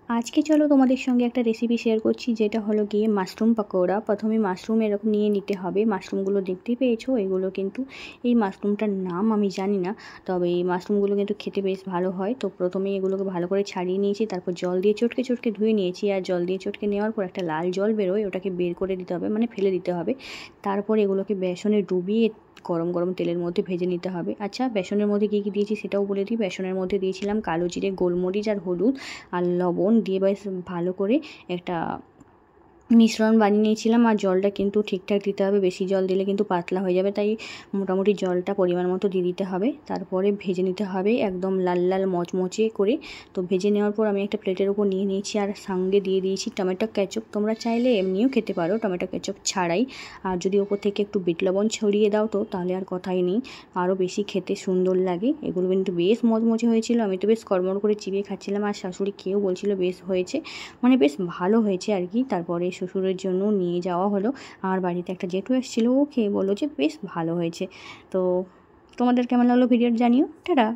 আজকে চলো তোমাদের সঙ্গে একটা রেসিপি শেয়ার করছি, যেটা হলো গিয়ে মাশরুম পাকোড়া। প্রথমে মাশরুম এরকম নিয়ে নিতে হবে। মাশরুমগুলো দেখতেই পেয়েছো, এগুলো কিন্তু এই মাশরুমটার নাম আমি জানি না, তবে এই মাশরুমগুলো কিন্তু খেতে বেশ ভালো হয়। তো প্রথমে এগুলোকে ভালো করে ছাড়িয়ে নিয়েছি, তারপর জল দিয়ে চটকে চটকে ধুয়ে নিয়েছি। আর জল দিয়ে চটকে নেওয়ার পর একটা লাল জল বেরোয়, ওটাকে বের করে দিতে হবে, মানে ফেলে দিতে হবে। তারপর এগুলোকে বেসনে ডুবিয়ে গরম গরম তেলের মধ্যে ভেজে নিতে হবে। আচ্ছা, বেসনের মধ্যে কী কী দিয়েছি সেটাও বলে দিই। বেসনের মধ্যে দিয়েছিলাম কালো জিরে, গোলমরিচ আর হলুদ আর লবণ দিয়ে বেশ ভালো করে একটা মিশ্রণ বানিয়ে নিয়েছিলাম। আর জলটা কিন্তু ঠিকঠাক দিতে হবে, বেশি জল দিলে কিন্তু পাতলা হয়ে যাবে, তাই মোটামুটি জলটা পরিমাণ মতো দিয়ে দিতে হবে। তারপরে ভেজে নিতে হবে একদম লাল লাল মচমচে করে। তো ভেজে নেওয়ার পর আমি একটা প্লেটের উপর নিয়ে নিয়েছি, আর সঙ্গে দিয়ে দিয়েছি টমেটো কেচাপ। তোমরা চাইলে এমনিও খেতে পারো টমেটো কেচাপ ছাড়াই। আর যদি ওপর থেকে একটু বিট লবণ ছড়িয়ে দাও তো তাহলে আর কথাই নেই, আরও বেশি খেতে সুন্দর লাগে। এগুলো কিন্তু বেশ মচমচে হয়েছিল, আমি তো বেশ কড়মড় করে চিবিয়ে খাচ্ছিলাম। আর শাশুড়ি খেয়েও বলছিল বেশ হয়েছে, মানে বেশ ভালো হয়েছে আর কি। তারপরে শ্বশুরের জন্য নিয়ে যাওয়া হলো। আর বাড়িতে একটা জেঠু এসেছিলো, ও খেয়ে বললো যে বেশ ভালো হয়েছে। তো তোমাদের কেমন লাগলো ভিডিওটা জানিও। টাটা।